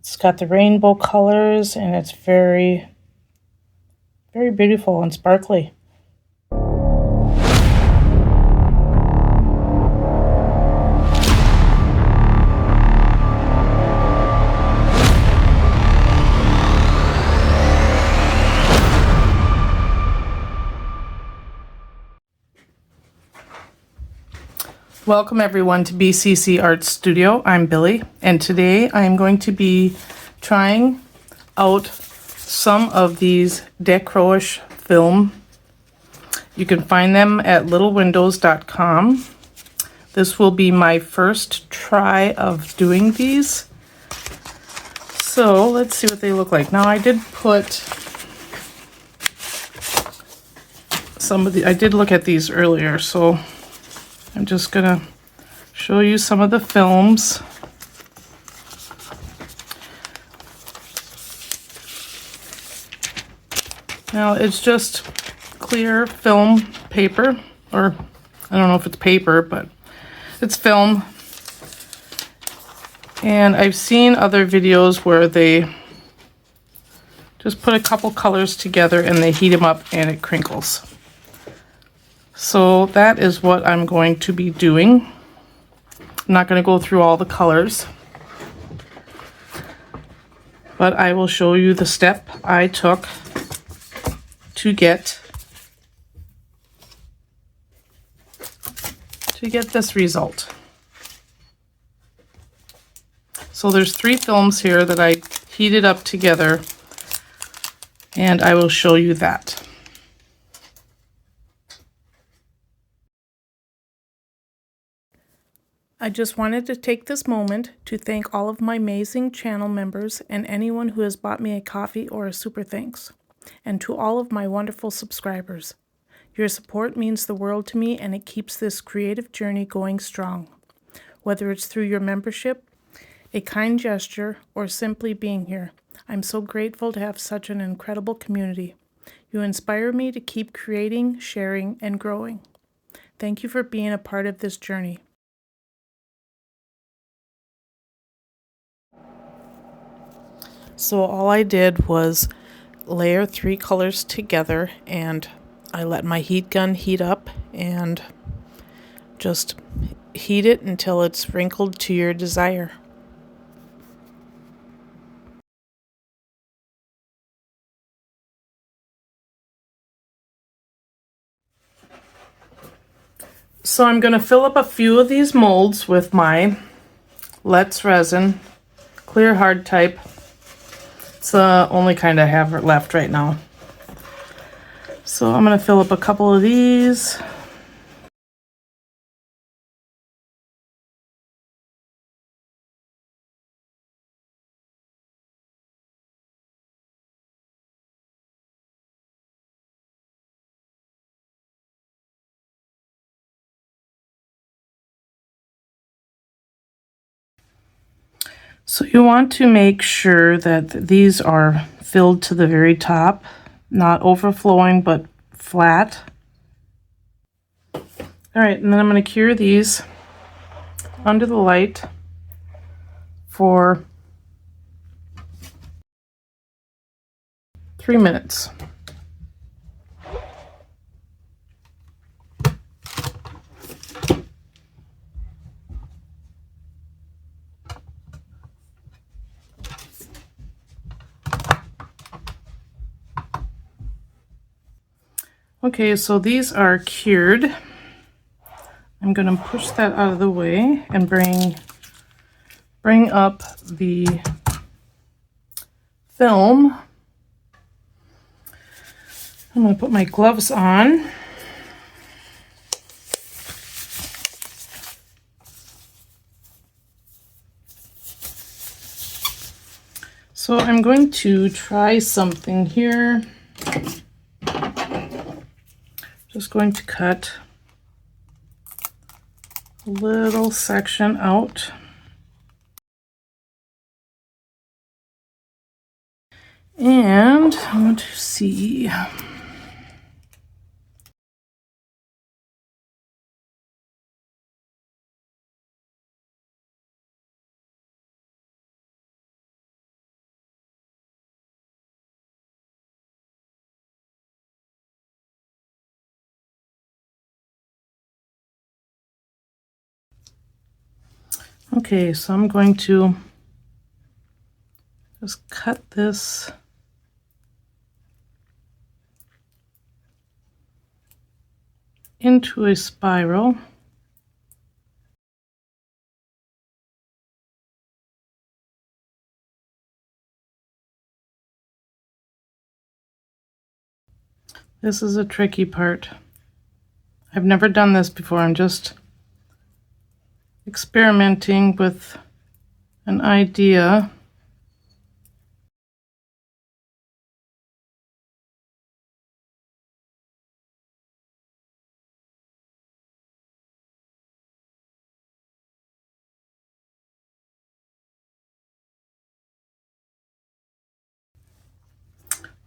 It's got the rainbow colors and it's very, very beautiful and sparkly. Welcome everyone to BCC Art Studio. I'm Billy, and today I'm going to be trying out some of these Dichro-ish film. You can find them at littlewindows.com. This will be my first try of doing these. So let's see what they look like. Now I did put some of the, I did look at these earlier, so I'm just gonna show you some of the films. Now it's just clear film paper, or I don't know if it's paper, but it's film. And I've seen other videos where they just put a couple colors together and they heat them up and it crinkles. So that is what I'm going to be doing. I'm not going to go through all the colors, but I will show you the step I took to get this result. So there's 3 films here that I heated up together, and I will show you that. I just wanted to take this moment to thank all of my amazing channel members and anyone who has bought me a coffee or a super thanks. And to all of my wonderful subscribers. Your support means the world to me and it keeps this creative journey going strong. Whether it's through your membership, a kind gesture, or simply being here, I'm so grateful to have such an incredible community. You inspire me to keep creating, sharing, and growing. Thank you for being a part of this journey. So all I did was layer 3 colors together, and I let my heat gun heat up and just heat it until it's wrinkled to your desire. So I'm going to fill up a few of these molds with my Let's Resin clear hard type. It's the only kind I have left right now. So I'm going to fill up a couple of these. So you want to make sure that these are filled to the very top, not overflowing, but flat. All right, and then I'm going to cure these under the light for 3 minutes. Okay, so these are cured. I'm going to push that out of the way and bring up the film. I'm going to put my gloves on. So I'm going to try something here. Just going to cut a little section out. And I want to see. Okay, so I'm going to just cut this into a spiral. This is a tricky part. I've never done this before. I'm just experimenting with an idea.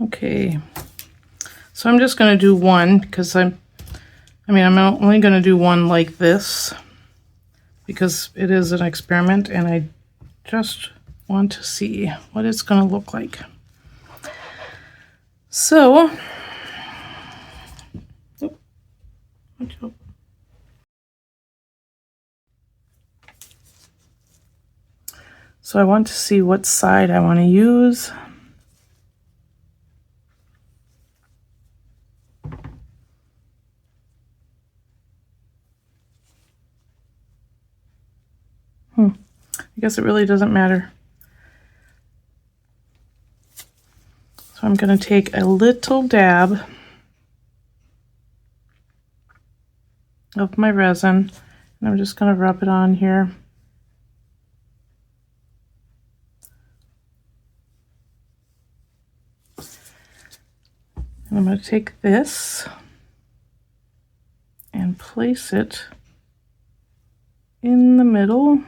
Okay, so I'm just going to do one because I'm only going to do one like this because it is an experiment and I just want to see what it's going to look like. So, I want to see what side I want to use. I guess it really doesn't matter. So I'm going to take a little dab of my resin and I'm just going to rub it on here. And I'm going to take this and place it in the middle.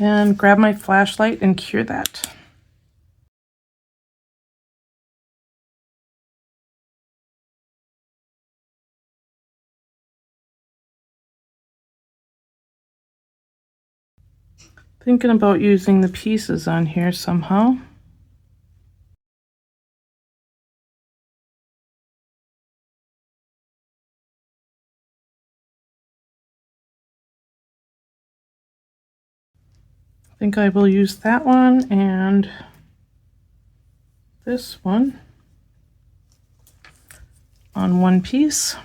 And grab my flashlight and cure that. Thinking about using the pieces on here somehow. I think I will use that one and this one on one piece.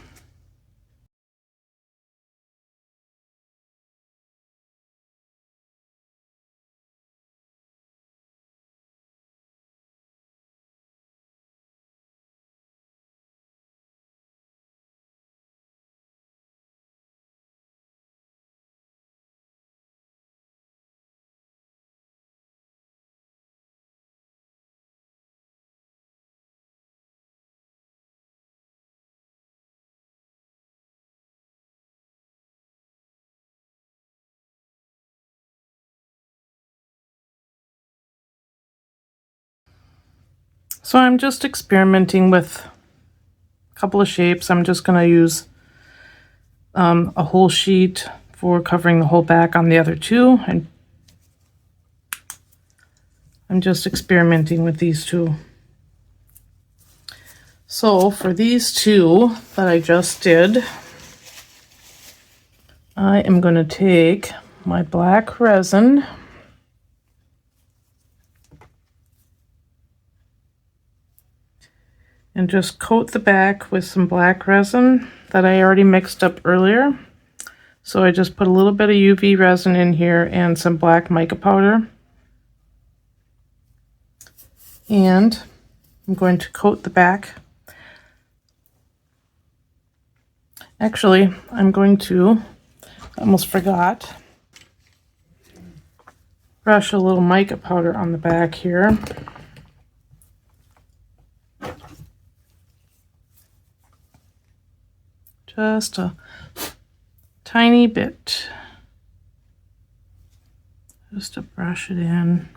So I'm just experimenting with a couple of shapes. I'm just going to use a whole sheet for covering the whole back on the other two, and I'm just experimenting with these two. So for these two that I just did, I am going to take my black resin and just coat the back with some black resin that I already mixed up earlier. So I just put a little bit of UV resin in here and some black mica powder. And I'm going to coat the back. Actually, I'm going to, I almost forgot, brush a little mica powder on the back here. Just a tiny bit, just to brush it in.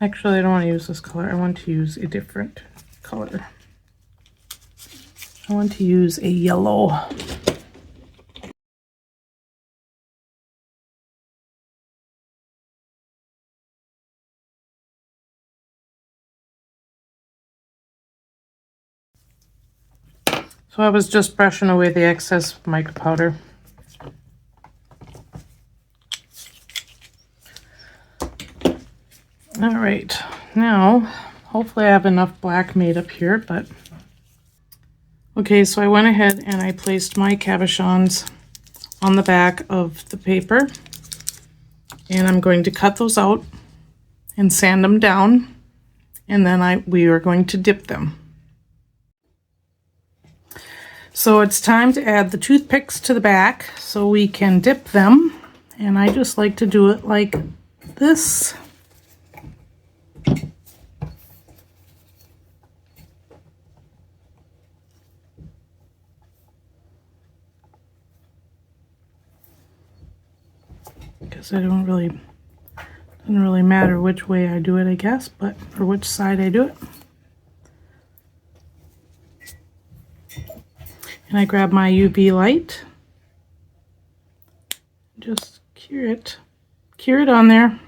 Actually, I don't want to use this color. I want to use a different color? I want to use a yellow. So I was just brushing away the excess mica powder. All right, now hopefully I have enough black made up here, but okay, so I went ahead and I placed my cabochons on the back of the paper, and I'm going to cut those out and sand them down, and then we are going to dip them. So it's time to add the toothpicks to the back so we can dip them, and I just like to do it like this. Because doesn't really matter which way I do it, I guess, but or which side I do it. And I grab my UV light, just cure it on there.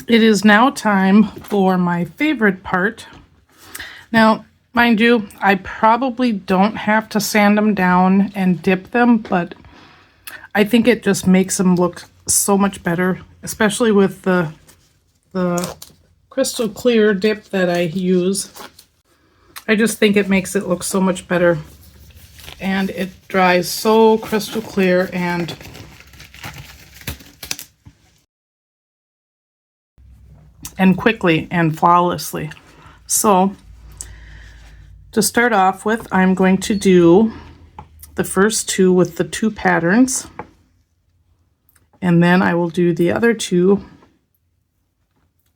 It is now time for my favorite part. Now, mind you, I probably don't have to sand them down and dip them, but I think it just makes them look so much better, especially with the crystal clear dip that I use. I just think it makes it look so much better, and it dries so crystal clear and quickly and flawlessly. So to start off with, I'm going to do the first two with the two patterns, and then I will do the other two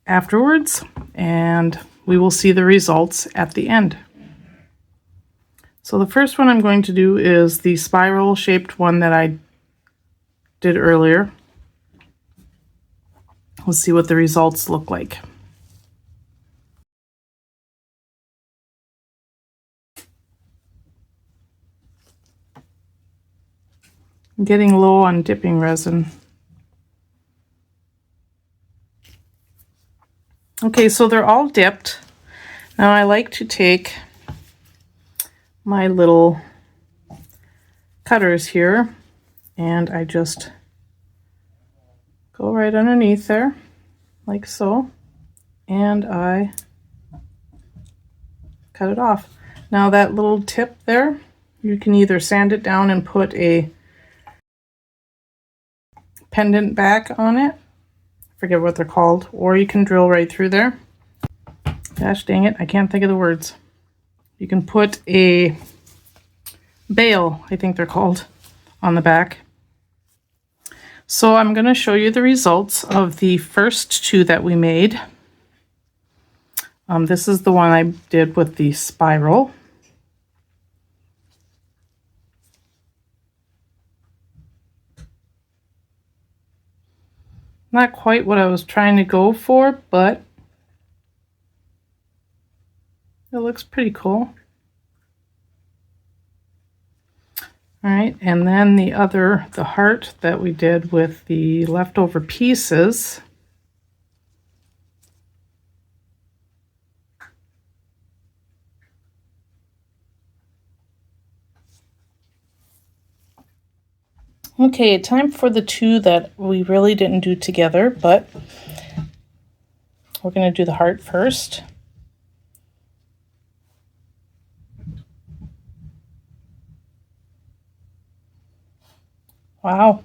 afterwards, and we will see the results at the end. So the first one I'm going to do is the spiral shaped one that I did earlier. We'll see what the results look like. I'm getting low on dipping resin. Okay, so they're all dipped. Now I like to take my little cutters here, and I just go right underneath there, like so, and I cut it off. Now that little tip there, you can either sand it down and put a pendant back on it, I forget what they're called, or you can drill right through there. Gosh dang it, I can't think of the words. You can put a bail, I think they're called, on the back. So I'm going to show you the results of the first two that we made. This is the one I did with the spiral. Not quite what I was trying to go for, but it looks pretty cool. All right, and then the heart that we did with the leftover pieces. Okay, time for the two that we really didn't do together, but we're going to do the heart first. Wow,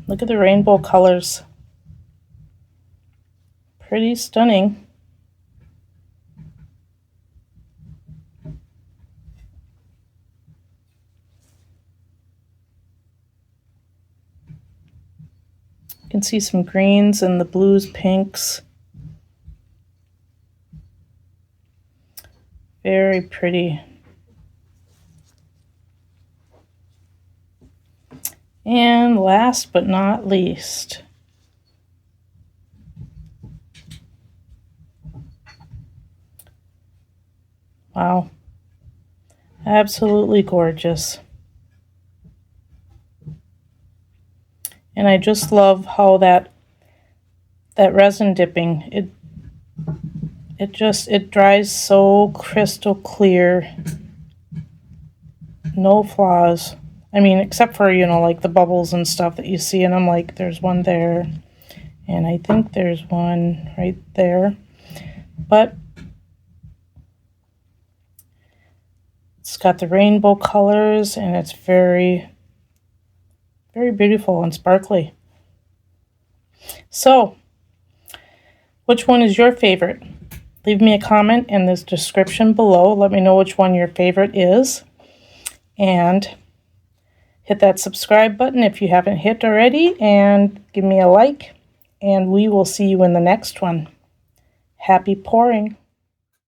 look at the rainbow colors. Pretty stunning. You can see some greens and the blues, pinks. Very pretty. And last but not least, wow, absolutely gorgeous. And I just love how that resin dipping, it dries so crystal clear. No flaws. I mean, except for, you know, like the bubbles and stuff that you see, and I'm like, there's one there, and I think there's one right there. But it's got the rainbow colors, and it's very, very beautiful and sparkly. So, which one is your favorite? Leave me a comment in this description below. Let me know which one your favorite is. And hit that subscribe button if you haven't hit already, and give me a like. And we will see you in the next one. Happy pouring!